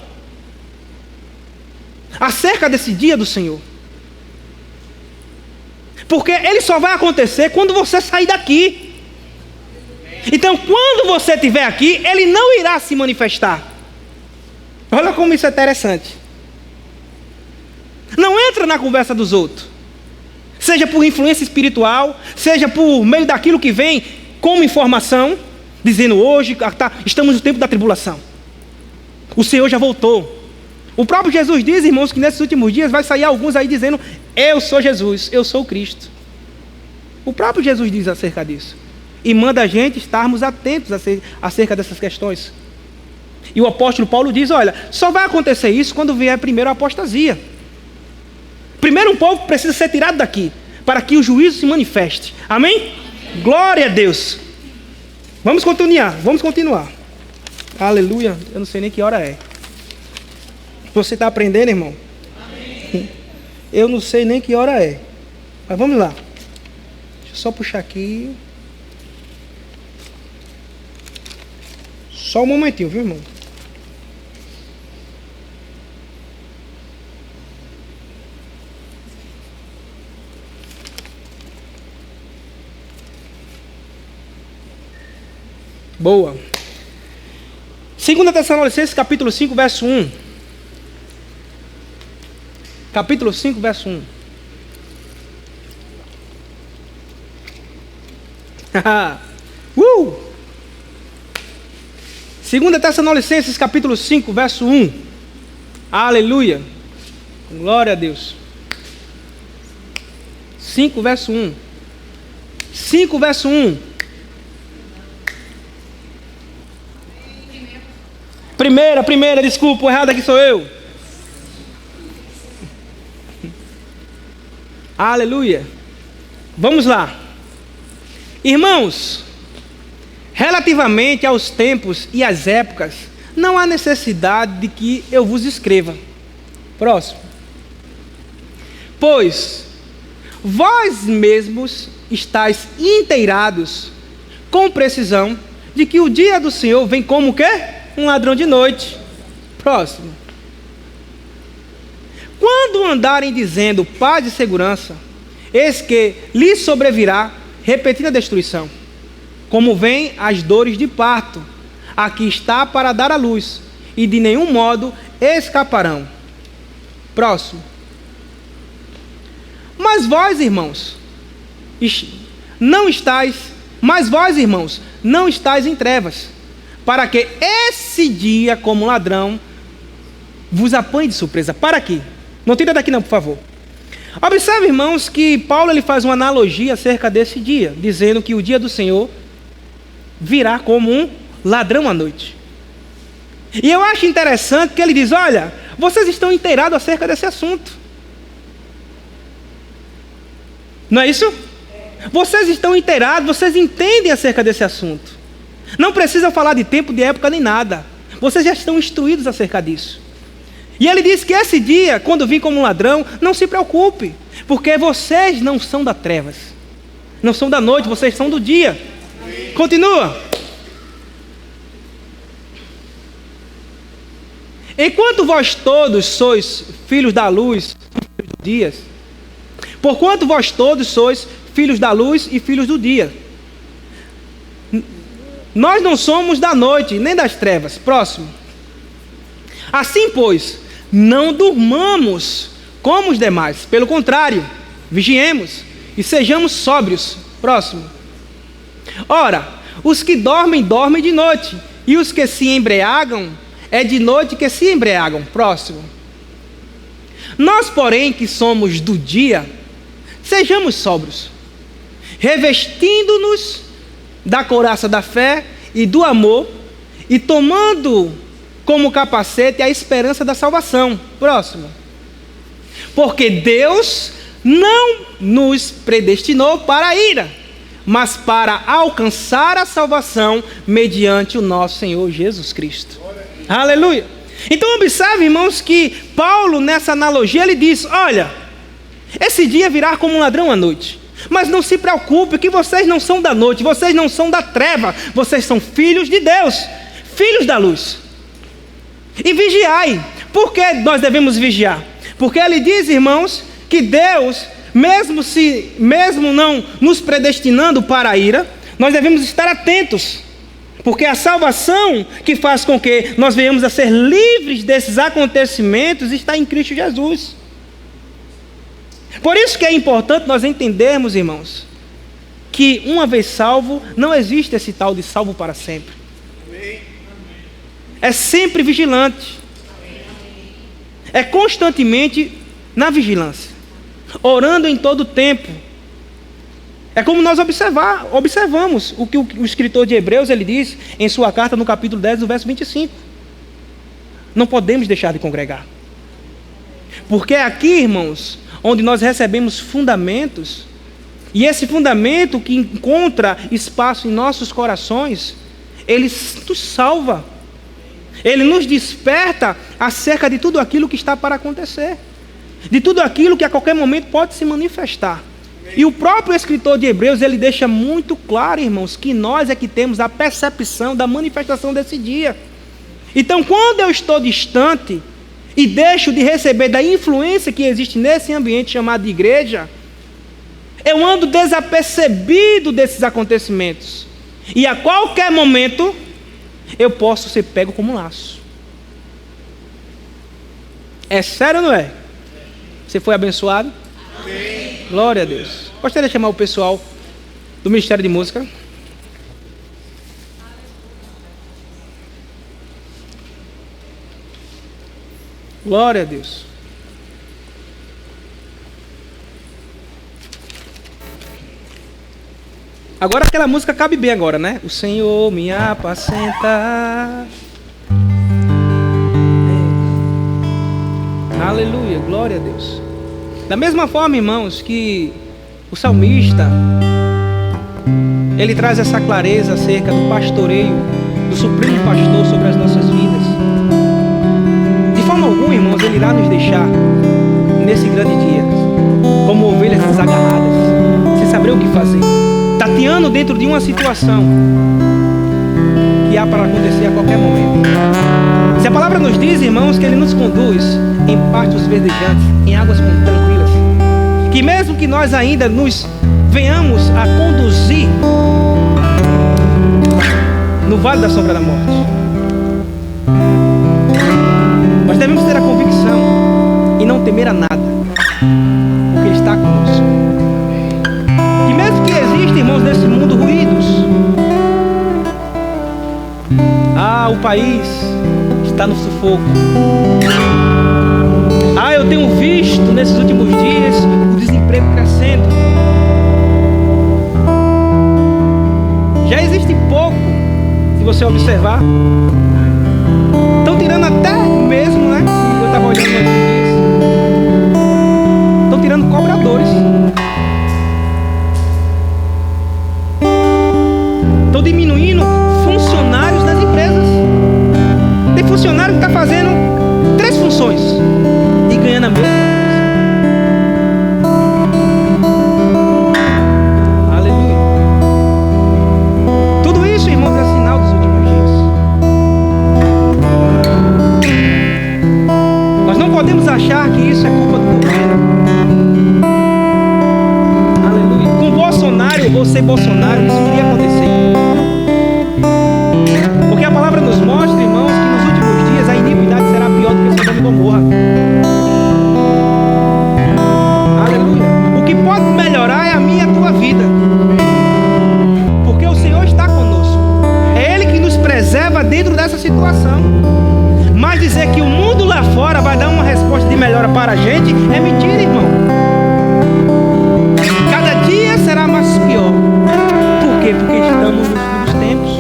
[SPEAKER 1] acerca desse dia do Senhor, porque ele só vai acontecer quando você sair daqui. Então quando você estiver aqui, ele não irá se manifestar. Olha como isso é interessante. Não entra na conversa dos outros, seja por influência espiritual, seja por meio daquilo que vem como informação, dizendo hoje estamos no tempo da tribulação, o Senhor já voltou. O próprio Jesus diz, irmãos, que nesses últimos dias vai sair alguns aí dizendo, eu sou Jesus, eu sou o Cristo. O próprio Jesus diz acerca disso, e manda a gente estarmos atentos acerca dessas questões. E o apóstolo Paulo diz, olha, só vai acontecer isso quando vier primeiro a apostasia. Primeiro um povo precisa ser tirado daqui, para que o juízo se manifeste. Amém? Glória a Deus. Vamos continuar. Aleluia. Eu não sei nem que hora é. Você está aprendendo, irmão? Amém. Eu não sei nem que hora é. Mas vamos lá. Deixa eu só puxar aqui. Só um momentinho, viu, irmão? Boa. 2 Tessalonicenses, capítulo 5, verso 1. Capítulo 5, verso 1. 2 Tessalonicenses, capítulo 5, verso 1. Aleluia. Glória a Deus. 5, verso 1. 5, verso 1. Primeira, desculpa, o errado aqui sou eu. Aleluia. Vamos lá. Irmãos, relativamente aos tempos e às épocas, não há necessidade de que eu vos escreva. Próximo. Pois vós mesmos estáis inteirados com precisão de que o dia do Senhor vem como o quê? Um ladrão de noite. Próximo. Quando andarem dizendo paz e segurança, eis que lhes sobrevirá repentina destruição, como vem as dores de parto. Aqui está para dar à luz, e de nenhum modo escaparão. Próximo. Mas vós, irmãos, não estáis em trevas, para que esse dia, como ladrão, vos apanhe de surpresa. Para aqui. Não tira daqui não, por favor. Observe, irmãos, que Paulo ele faz uma analogia acerca desse dia, dizendo que o dia do Senhor virá como um ladrão à noite. E eu acho interessante que ele diz, olha, vocês estão inteirados acerca desse assunto. Não é isso? Vocês estão inteirados, vocês entendem acerca desse assunto. Não precisam falar de tempo, de época, nem nada. Vocês já estão instruídos acerca disso. E ele diz que esse dia, quando vir como um ladrão, não se preocupe, porque vocês não são das trevas, não são da noite, vocês são do dia. Continua. Enquanto vós todos sois filhos da luz e filhos do dia, porquanto vós todos sois filhos da luz e filhos do dia. Nós não somos da noite, nem das trevas. Próximo. Assim, pois, não durmamos como os demais. Pelo contrário, vigiemos e sejamos sóbrios. Próximo. Ora, os que dormem, dormem de noite. E os que se embriagam, é de noite que se embriagam. Próximo. Nós, porém, que somos do dia, sejamos sóbrios, revestindo-nos da couraça da fé e do amor, e tomando como capacete a esperança da salvação. Próximo. Porque Deus não nos predestinou para a ira, mas para alcançar a salvação mediante o nosso Senhor Jesus Cristo. Aleluia. Então observe, irmãos, que Paulo nessa analogia ele diz, olha, esse dia virá como um ladrão à noite. Mas não se preocupe que vocês não são da noite, vocês não são da treva, vocês são filhos de Deus, filhos da luz. E vigiai. Por que nós devemos vigiar? Porque ele diz, irmãos, que Deus, mesmo não nos predestinando para a ira, nós devemos estar atentos. Porque a salvação que faz com que nós venhamos a ser livres desses acontecimentos está em Cristo Jesus. Por isso que é importante nós entendermos, irmãos, que uma vez salvo, não existe esse tal de salvo para sempre. É sempre vigilante. É constantemente na vigilância, orando em todo o tempo. É como nós observamos o que o escritor de Hebreus ele diz em sua carta no capítulo 10, no verso 25. Não podemos deixar de congregar. Porque é aqui, irmãos, onde nós recebemos fundamentos, e esse fundamento que encontra espaço em nossos corações, ele nos salva, ele nos desperta acerca de tudo aquilo que está para acontecer, de tudo aquilo que a qualquer momento pode se manifestar. E o próprio escritor de Hebreus, ele deixa muito claro, irmãos, que nós é que temos a percepção da manifestação desse dia. Então, quando eu estou distante e deixo de receber da influência que existe nesse ambiente chamado de igreja, eu ando desapercebido desses acontecimentos. E a qualquer momento, eu posso ser pego como um laço. É sério ou não é? Você foi abençoado? Amém. Glória a Deus. Gostaria de chamar o pessoal do Ministério de Música. Glória a Deus. Agora aquela música cabe bem agora, né? O Senhor me apacenta. Aleluia, glória a Deus. Da mesma forma, irmãos, que o salmista, ele traz essa clareza acerca do pastoreio, do supremo pastor sobre as nossas vidas. De forma alguma, irmãos, ele irá nos deixar nesse grande dia como ovelhas desagarradas, sem saber o que fazer, tateando dentro de uma situação que há para acontecer a qualquer momento. Se a palavra nos diz, irmãos, que ele nos conduz em pastos verdejantes, em águas tranquilas, que mesmo que nós ainda nos venhamos a conduzir no vale da sombra da morte, nós devemos ter a convicção e não temer a nada, porque Ele está conosco. E mesmo que existem, irmãos, nesse mundo ruídos, o país está no sufoco. Eu tenho visto nesses últimos dias o desemprego crescendo. Já existe pouco, se você observar. Estão tirando até mesmo, né? Eu estava olhando esses dias. Estão tirando cobradores. Estão diminuindo funcionários das empresas. Tem funcionário que está fazendo 3 funções e ganhando a mesma coisa. Aleluia. Tudo isso, irmãos, é sinal dos últimos dias. Nós não podemos achar que isso é culpa do governo. Aleluia. Com Bolsonaro ou sem Bolsonaro, isso iria acontecer. Porque a palavra nos mostra, irmãos, que nos últimos dias a iniquidade será pior do que Sodoma e Gomorra. Aleluia. O que pode melhorar é a minha e a tua vida, porque o Senhor está conosco. É Ele que nos preserva dentro dessa situação. Mas dizer que o mundo lá fora vai dar uma resposta de melhora para a gente é mentira, irmão. Cada dia será mais pior. Por quê? Porque estamos nos últimos tempos,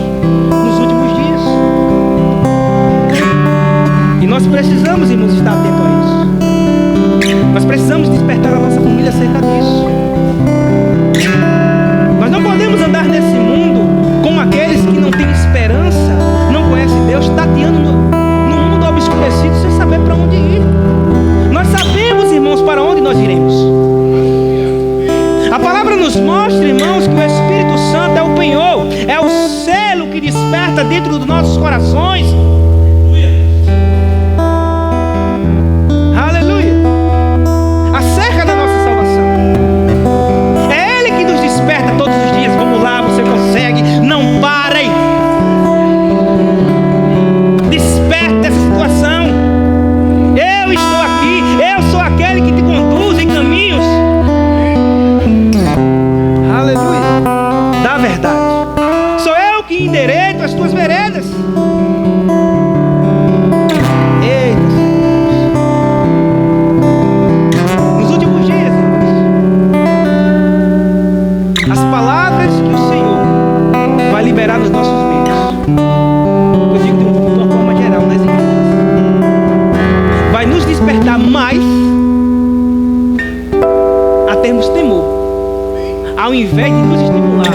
[SPEAKER 1] nos últimos dias. E nós precisamos, irmãos, estar atentos a isso. Nós precisamos despertar a nossa família acerca disso. Nós não podemos andar nesse mundo como aqueles que não têm esperança, não conhecem Deus, tateando no mundo obscurecido sem saber para onde ir. Nós sabemos, irmãos, para onde nós iremos. A palavra nos mostra, irmãos, que o Espírito Santo é o penhor, é o selo que desperta dentro dos nossos corações. Aleluia. Acerca da nossa salvação. É Ele que nos desperta todos os dias. Vamos lá, você consegue, não parem. Desperta essa situação. Eu estou aqui, eu sou aquele que te conduz em caminhos. Aleluia. Da verdade. Sou eu que endireito as tuas veredas. Eita, nos últimos dias, as palavras que o Senhor vai liberar nos nossos meios, eu digo de uma forma geral nas igrejas, vai nos despertar mais a termos temor, ao invés de nos estimular